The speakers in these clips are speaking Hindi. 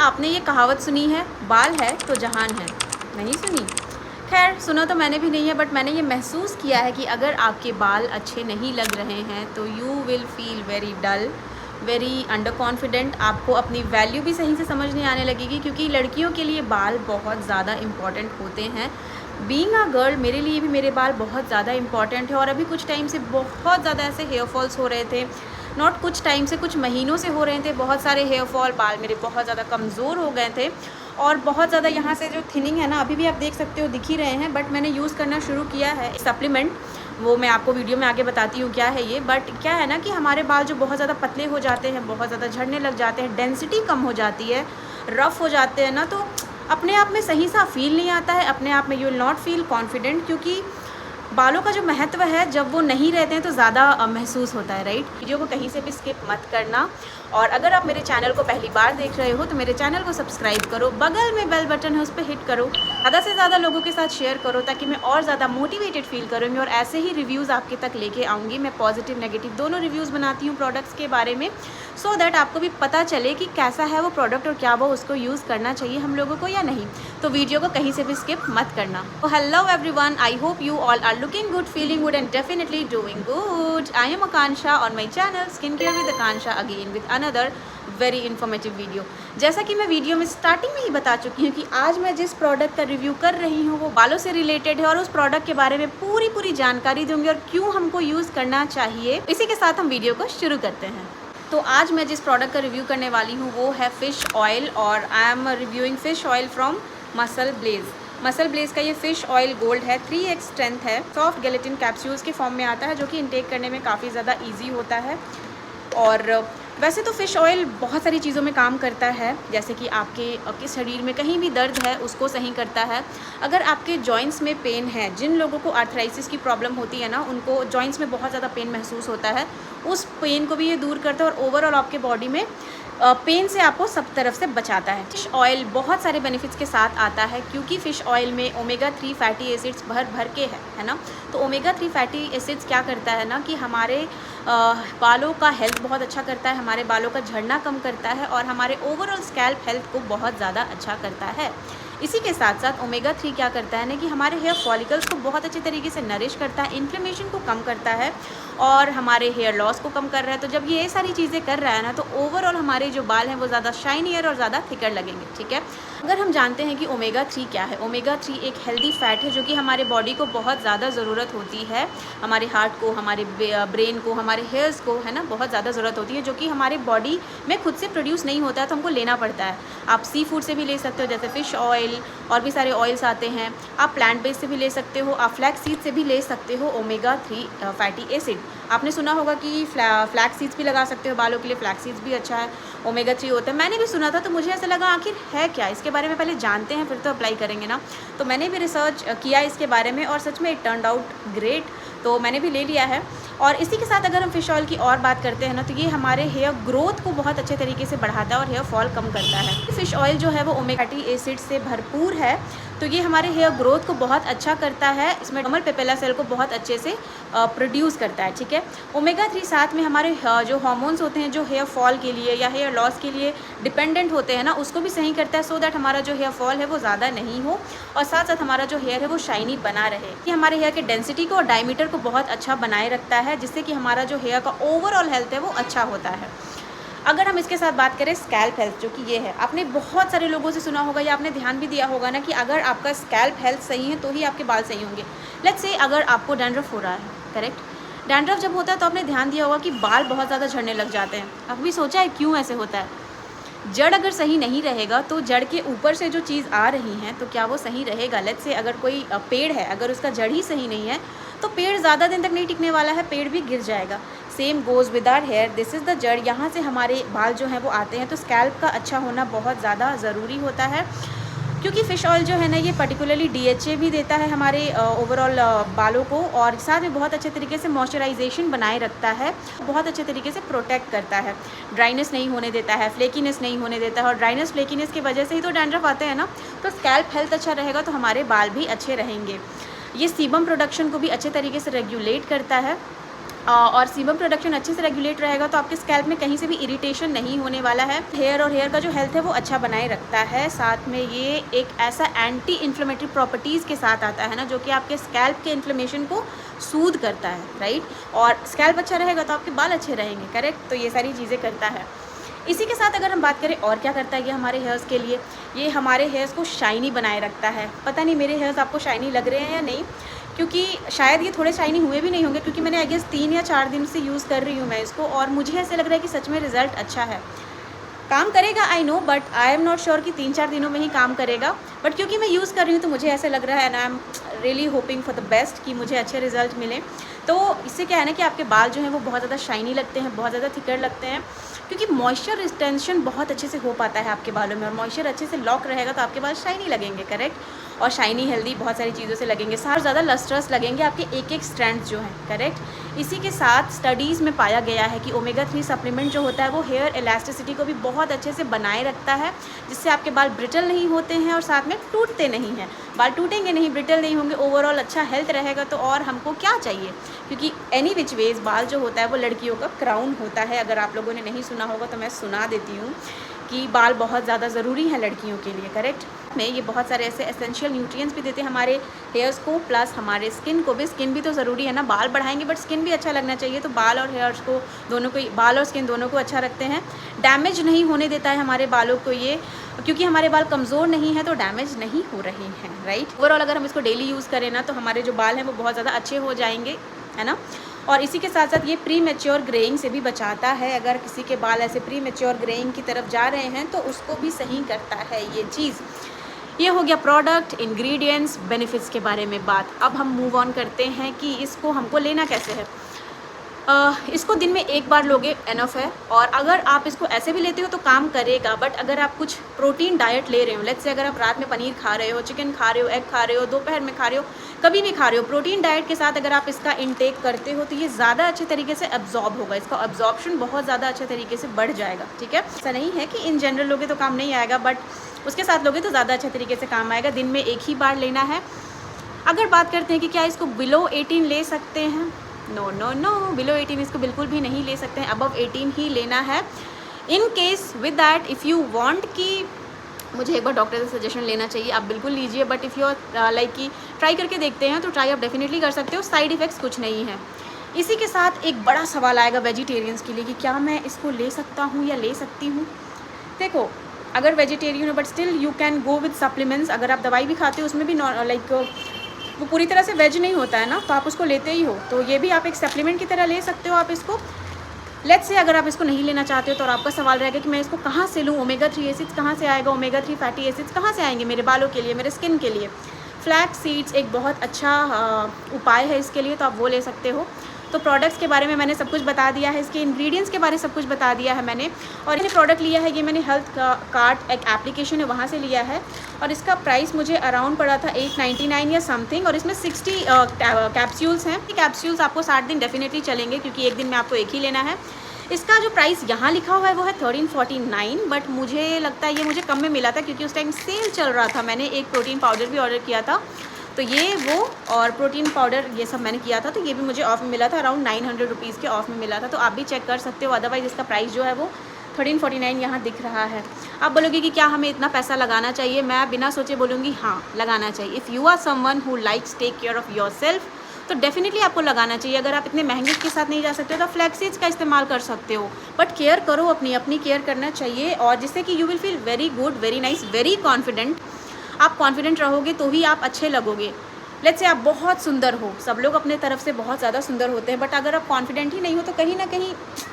आपने ये कहावत सुनी है, बाल है तो जहान है? नहीं सुनी? खैर, सुना तो मैंने भी नहीं है, बट मैंने ये महसूस किया है कि अगर आपके बाल अच्छे नहीं लग रहे हैं तो you will feel very dull, very under confident. आपको अपनी वैल्यू भी सही से समझ नहीं आने लगेगी, क्योंकि लड़कियों के लिए बाल बहुत ज़्यादा इम्पॉर्टेंट होते हैं। बीइंग अ गर्ल मेरे लिए भी मेरे बाल बहुत ज़्यादा इम्पॉर्टेंट है, और अभी कुछ टाइम से बहुत ज़्यादा ऐसे हेयर फॉल्स हो रहे थे। नॉट कुछ टाइम से, कुछ महीनों से हो रहे थे बहुत सारे हेयर फॉल। बाल मेरे बहुत ज़्यादा कमज़ोर हो गए थे, और बहुत ज़्यादा यहाँ से जो थिनिंग है ना, अभी भी आप देख सकते हो, दिख ही रहे हैं। बट मैंने यूज़ करना शुरू किया है सप्लीमेंट, वो मैं आपको वीडियो में आगे बताती हूँ क्या है ये। बट क्या है ना कि हमारे बाल जो बहुत ज़्यादा पतले हो जाते हैं, बहुत ज़्यादा झड़ने लग जाते हैं, डेंसिटी कम हो जाती है, रफ़ हो जाते हैं ना, तो अपने आप में सही सा फील नहीं आता है, अपने आप में you will not feel confident. क्योंकि बालों का जो महत्व है, जब वो नहीं रहते हैं तो ज़्यादा महसूस होता है, राइट। वीडियो को कहीं से भी स्किप मत करना, और अगर आप मेरे चैनल को पहली बार देख रहे हो तो मेरे चैनल को सब्सक्राइब करो, बगल में बेल बटन है उस पर हिट करो, ज़्यादा से ज़्यादा लोगों के साथ शेयर करो, ताकि मैं और ज़्यादा मोटिवेटेड फील करूँगी, और ऐसे ही रिव्यूज़ आपके तक लेके आऊँगी। मैं पॉजिटिव नेगेटिव दोनों रिव्यूज़ बनाती हूँ प्रोडक्ट्स के बारे में, सो दैट आपको भी पता चले कि कैसा है वो प्रोडक्ट और क्या वो उसको यूज़ करना चाहिए हम लोगों को या नहीं। तो वीडियो को कहीं से भी स्किप मत करना। तो hello everyone, I hope you all are looking good, feeling good and definitely doing good. I am Akansha on my channel Skincare with Akansha, again with another very informative video. जैसा कि मैं वीडियो में स्टार्टिंग में ही बता चुकी हूँ कि आज मैं जिस प्रोडक्ट का रिव्यू कर रही हूँ वो बालों से रिलेटेड है, और उस प्रोडक्ट के बारे में पूरी जानकारी दूंगी और क्यों हमको यूज़ करना चाहिए। इसी के साथ हम वीडियो को शुरू करते हैं। तो आज मैं जिस प्रोडक्ट का रिव्यू करने वाली हूँ वो है फ़िश ऑयल, और I am reviewing fish oil from MuscleBlaze. MuscleBlaze का ये फ़िश ऑयल गोल्ड है, 3x स्ट्रेंथ है, सॉफ्ट गेलेटिन कैप्सूल्स के फॉर्म में आता है, जो कि इनटेक करने में काफ़ी ज़्यादा इजी होता है। और वैसे तो फ़िश ऑयल बहुत सारी चीज़ों में काम करता है, जैसे कि आपके शरीर में कहीं भी दर्द है उसको सही करता है। अगर आपके जॉइंट्स में पेन है, जिन लोगों को आर्थराइटिस की प्रॉब्लम होती है ना, उनको जॉइंट्स में बहुत ज़्यादा पेन महसूस होता है, उस पेन को भी ये दूर करता है, और ओवरऑल आपके बॉडी में पेन से आपको सब तरफ से बचाता है। फ़िश ऑयल बहुत सारे बेनिफिट्स के साथ आता है, क्योंकि फ़िश ऑयल में ओमेगा 3 फैटी एसिड्स भर के है ना। तो ओमेगा 3 फैटी एसिड्स क्या करता है ना कि हमारे बालों का हेल्थ बहुत अच्छा करता है, हमारे बालों का झड़ना कम करता है, और हमारे ओवरऑल स्कैल्प हेल्थ को बहुत ज़्यादा अच्छा करता है। इसी के साथ साथ ओमेगा 3 क्या करता है ना कि हमारे हेयर फॉलिकल्स को बहुत अच्छे तरीके से नरिश करता है, इन्फ्लेमेशन को कम करता है, और हमारे हेयर लॉस को कम कर रहा है। तो जब ये सारी चीज़ें कर रहा है ना, तो ओवरऑल हमारे जो बाल हैं वो ज़्यादा शाइनियर और ज़्यादा थिकर लगेंगे, ठीक है। अगर हम जानते हैं कि ओमेगा 3 क्या है, ओमेगा 3 एक हेल्दी फैट है जो कि हमारे बॉडी को बहुत ज़्यादा ज़रूरत होती है, हमारे हार्ट को, हमारे ब्रेन को, हमारे हेयर्स को, है ना, बहुत ज़्यादा ज़रूरत होती है, जो कि हमारे बॉडी में खुद से प्रोड्यूस नहीं होता है, तो हमको लेना पड़ता है। आप सी फूड से भी ले सकते हो, जैसे फ़िश ऑयल, और भी सारे ऑयल्स आते हैं। आप प्लांट बेस्ड से भी ले सकते हो, आप फ्लैक्स सीड से भी ले सकते हो ओमेगा 3 फैटी एसिड। आपने सुना होगा कि फ्लैक्स सीड्स भी लगा सकते हो बालों के लिए, फ्लैक्स सीड्स भी अच्छा है, ओमेगा 3 होता है। मैंने भी सुना था, तो मुझे ऐसा लगा आखिर है क्या, इसके बारे में पहले जानते हैं फिर तो अप्लाई करेंगे ना। तो मैंने भी रिसर्च किया इसके बारे में, और सच में इट टर्न्ड आउट ग्रेट, तो मैंने भी ले लिया है। और इसी के साथ अगर हम फ़िश ऑयल की और बात करते हैं ना, तो ये हमारे हेयर ग्रोथ को बहुत अच्छे तरीके से बढ़ाता है और हेयर फॉल कम करता है। फ़िश ऑयल जो है वो ओमेगा फैटी एसिड से भरपूर है, तो ये हमारे हेयर ग्रोथ को बहुत अच्छा करता है। इसमें नॉर्मल पेपेला सेल को बहुत अच्छे से प्रोड्यूस करता है, ठीक है। ओमेगा 3 साथ में हमारे जो हार्मोन्स होते हैं, जो हेयर फॉल के लिए या हेयर लॉस के लिए डिपेंडेंट होते हैं ना, उसको भी सही करता है, सो दैट हमारा जो हेयर फॉल है वो ज़्यादा नहीं हो, और साथ साथ हमारा जो हेयर है वो शाइनी बना रहे। ये हमारे हेयर के डेंसिटी को और डायमीटर को बहुत अच्छा बनाए रखता है, जिससे कि हमारा जो हेयर का ओवरऑल हेल्थ है वो अच्छा होता है। अगर हम इसके साथ बात करें स्कैल्प हेल्थ, जो कि ये है, आपने बहुत सारे लोगों से सुना होगा या आपने ध्यान भी दिया होगा ना कि अगर आपका स्कैल्प हेल्थ सही है तो ही आपके बाल सही होंगे। लेट्स से अगर आपको डैंड्रफ हो रहा है, करेक्ट, डैंड्रफ जब होता है तो आपने ध्यान दिया होगा कि बाल बहुत ज़्यादा झड़ने लग जाते हैं। अभी सोचा है क्यों ऐसे होता है? जड़ अगर सही नहीं रहेगा तो जड़ के ऊपर से जो चीज़ आ रही है तो क्या वो सही रहेगा? लेट्स से अगर कोई पेड़ है, अगर उसका जड़ ही सही नहीं है तो पेड़ ज़्यादा दिन तक नहीं टिकने वाला है, पेड़ भी गिर जाएगा। Same goes with our hair, this is the जड़, यहाँ से हमारे बाल जो हैं वो आते हैं। तो स्कैल्प का अच्छा होना बहुत ज़्यादा ज़रूरी होता है, क्योंकि फ़िश ऑयल जो है ना ये पर्टिकुलरली DHA भी देता है हमारे ओवरऑल बालों को, और साथ में बहुत अच्छे तरीके से मॉइस्चराइजेशन बनाए रखता है, बहुत अच्छे तरीके से प्रोटेक्ट करता है, ड्राइनेस नहीं होने देता है, फ्लेकीनेस नहीं होने देता है। और ड्राइनेस फ्लेकीनेस की वजह से ही तो डैंड्रफ आते हैं ना। तो स्कैल्प हेल्थ अच्छा रहेगा तो हमारे बाल भी अच्छे रहेंगे। ये सीबम प्रोडक्शन को भी अच्छे तरीके से रेगुलेट करता है, और सीबम प्रोडक्शन अच्छे से रेगुलेट रहेगा तो आपके स्कैल्प में कहीं से भी इरिटेशन नहीं होने वाला है। हेयर और हेयर का जो हेल्थ है वो अच्छा बनाए रखता है। साथ में ये एक ऐसा एंटी इन्फ्लेमेटरी प्रॉपर्टीज़ के साथ आता है ना, जो कि आपके स्कैल्प के इन्फ्लेमेशन को सूद करता है, राइट। और स्कैल्प अच्छा रहेगा तो आपके बाल अच्छे रहेंगे, करेक्ट। तो ये सारी चीज़ें करता है। इसी के साथ अगर हम बात करें और क्या करता है ये हमारे हेयर्स के लिए, ये हमारे हेयर्स को शाइनी बनाए रखता है। पता नहीं मेरे हेयर्स आपको शाइनी लग रहे हैं या नहीं, क्योंकि शायद ये थोड़े शाइनी हुए भी नहीं होंगे, क्योंकि मैंने आई गेस 3 या 4 दिन से यूज़ कर रही हूँ मैं इसको, और मुझे ऐसे लग रहा है कि सच में रिज़ल्ट अच्छा है। काम करेगा I know, but I am not sure कि 3-4 दिनों में ही काम करेगा। बट क्योंकि मैं यूज़ कर रही हूँ तो मुझे ऐसे लग रहा है, and I am really hoping for the best कि मुझे अच्छे रिजल्ट मिले। तो इससे क्या है ना कि आपके बाल जो हैं वो बहुत ज़्यादा शाइनी लगते हैं, बहुत ज़्यादा थिकर लगते हैं, क्योंकि मॉइस्चर रिटेंशन बहुत अच्छे से हो पाता है आपके बालों में, और मॉइस्चर अच्छे से लॉक रहेगा तो आपके बाल शाइनी लगेंगे, करेक्ट। और शाइनी हेल्दी बहुत सारी चीज़ों से लगेंगे, साथ ज़्यादा लस्ट्रस लगेंगे आपके एक एक स्ट्रैंड जो हैं, करेक्ट। इसी के साथ स्टडीज़ में पाया गया है कि ओमेगा 3 सप्लीमेंट जो होता है वो हेयर इलास्टिसिटी को भी बहुत अच्छे से बनाए रखता है, जिससे आपके बाल ब्रिटल नहीं होते हैं और साथ में टूटते नहीं हैं। बाल टूटेंगे नहीं, ब्रिटल नहीं होंगे, ओवरऑल अच्छा हेल्थ रहेगा। तो और हमको क्या चाहिए, क्योंकि एनी विच वेज बाल जो होता है वो लड़कियों का क्राउन होता है। अगर आप लोगों ने नहीं सुना होगा तो मैं सुना देती हूँ कि बाल बहुत ज़्यादा ज़रूरी हैं लड़कियों के लिए, करेक्ट। में ये बहुत सारे ऐसे एसेंशियल न्यूट्रिएंट्स भी देते हैं हमारे हेयर्स को, प्लस हमारे स्किन को भी। स्किन भी तो ज़रूरी है ना, बाल बढ़ाएंगे बट स्किन भी अच्छा लगना चाहिए। तो बाल और हेयर्स को दोनों को, बाल और स्किन दोनों को अच्छा रखते हैं। डैमेज नहीं होने देता है हमारे बालों को ये, क्योंकि हमारे बाल कमज़ोर नहीं है तो डैमेज नहीं हो रहे हैं, राइट। ओवरऑल अगर हम इसको डेली यूज़ करें ना तो हमारे जो बाल हैं वो बहुत ज़्यादा अच्छे हो जाएंगे, है ना। और इसी के साथ साथ ये प्री मैच्योर ग्रेइंग से भी बचाता है। अगर किसी के बाल ऐसे प्री मैच्योर ग्रेइंग की तरफ जा रहे हैं तो उसको भी सही करता है ये चीज़। ये हो गया प्रोडक्ट, इंग्रेडिएंट्स, बेनिफिट्स के बारे में बात। अब हम मूव ऑन करते हैं कि इसको हमको लेना कैसे है। इसको दिन में एक बार लोगे एनफ है, और अगर आप इसको ऐसे भी लेते हो तो काम करेगा। बट अगर आप कुछ प्रोटीन डाइट ले रहे हो, लेट्स से अगर आप रात में पनीर खा रहे हो, चिकन खा रहे हो, एग खा रहे हो, दोपहर में खा रहे हो, कभी भी खा रहे हो, प्रोटीन डाइट के साथ अगर आप इसका इनटेक करते हो तो ये ज़्यादा अच्छे तरीके से एब्जॉर्ब होगा, इसका एब्जॉर्प्शन बहुत ज़्यादा अच्छे तरीके से बढ़ जाएगा, ठीक है। ऐसा नहीं है कि इन जनरल लोगे तो काम नहीं आएगा, बट उसके साथ लोगे तो ज़्यादा अच्छे तरीके से काम आएगा। दिन में एक ही बार लेना है। अगर बात करते हैं कि क्या इसको बिलो 18 ले सकते हैं, नो नो नो, बिलो 18 इसको बिल्कुल भी नहीं ले सकते हैं, अबव 18 ही लेना है। In case with that if you want कि मुझे एक बार डॉक्टर से सजेशन लेना चाहिए, आप बिल्कुल लीजिए। बट इफ़ यू लाइक कि ट्राई करके देखते हैं तो ट्राई आप डेफिनेटली कर सकते हो, साइड इफ़ेक्ट्स कुछ नहीं है। इसी के साथ एक बड़ा सवाल आएगा वेजिटेरियंस के लिए कि क्या मैं इसको ले सकता हूँ या ले सकती हूँ। देखो, अगर वेजिटेरियन हो but still you can go with supplements. अगर आप दवाई भी खाते हो उसमें भी लाइक वो पूरी तरह से वेज नहीं होता है ना, तो आप उसको लेते ही हो, तो ये भी आप एक सप्लीमेंट की तरह ले सकते हो आप इसको। लेट्स से अगर आप इसको नहीं लेना चाहते हो तो आपका सवाल रहेगा कि मैं इसको कहाँ से लूँ, ओमेगा 3 एसिड्स कहाँ से आएगा, ओमेगा 3 फैटी एसिड्स कहाँ से आएंगे मेरे बालों के लिए, मेरे स्किन के लिए। फ्लैक्स सीड्स एक बहुत अच्छा उपाय है इसके लिए, तो आप वो ले सकते हो। तो प्रोडक्ट्स के बारे में मैंने सब कुछ बता दिया है, इसके इंग्रेडिएंट्स के बारे में सब कुछ बता दिया है मैंने। और ये प्रोडक्ट लिया है, ये मैंने हेल्थ कार्ड एक एप्लीकेशन है वहाँ से लिया है, और इसका प्राइस मुझे अराउंड पड़ा था 899 या समथिंग। और इसमें 60 कैप्सूल्स हैं। कैप्सूल्स आपको 60 दिन डेफिनेटली चलेंगे, क्योंकि एक दिन में आपको एक ही लेना है। इसका जो प्राइस यहाँ लिखा हुआ है वो है 1349, बट मुझे लगता है ये मुझे कम में मिला था, क्योंकि उस टाइम सेल चल रहा था। मैंने एक प्रोटीन पाउडर भी ऑर्डर किया था, तो ये वो और प्रोटीन पाउडर ये सब मैंने किया था, तो ये भी मुझे ऑफ में मिला था, अराउंड 900 रुपीज़ के ऑफ में मिला था। तो आप भी चेक कर सकते हो। अदरवाइज़ इसका प्राइस जो है वो 1349 यहाँ दिख रहा है। आप बोलोगे कि क्या हमें इतना पैसा लगाना चाहिए, मैं बिना सोचे बोलूँगी हाँ लगाना चाहिए। If you are someone who likes take care of yourself तो डेफिनेटली आपको लगाना चाहिए। अगर आप इतने महंगे के साथ नहीं जा सकते हो तो फ्लैक्स सीड्स का इस्तेमाल कर सकते हो, बट केयर करो, अपनी केयर करना चाहिए, और जिससे कि you will feel very good, very nice, very confident. आप कॉन्फिडेंट रहोगे तो ही आप अच्छे लगोगे। लेट्स से आप बहुत सुंदर हो, सब लोग अपने तरफ से बहुत ज़्यादा सुंदर होते हैं, बट अगर आप कॉन्फिडेंट ही नहीं हो तो कहीं ना कहीं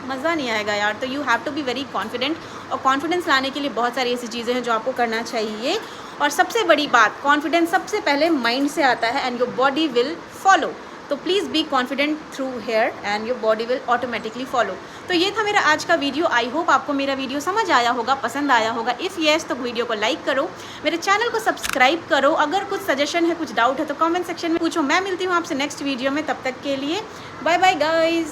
मज़ा नहीं आएगा यार। तो you have to be very confident, और कॉन्फिडेंस लाने के लिए बहुत सारी ऐसी चीज़ें हैं जो आपको करना चाहिए। और सबसे बड़ी बात, कॉन्फिडेंस सबसे पहले माइंड से आता है and your body will follow. तो please be confident through here and your body will automatically follow. तो ये था मेरा आज का वीडियो। आई होप आपको मेरा वीडियो समझ आया होगा, पसंद आया होगा। इफ़ येस तो वीडियो को लाइक करो, मेरे चैनल को सब्सक्राइब करो। अगर कुछ सजेशन है, कुछ डाउट है तो कमेंट सेक्शन में पूछो। मैं मिलती हूँ आपसे नेक्स्ट वीडियो में, तब तक के लिए बाय बाय गाइज।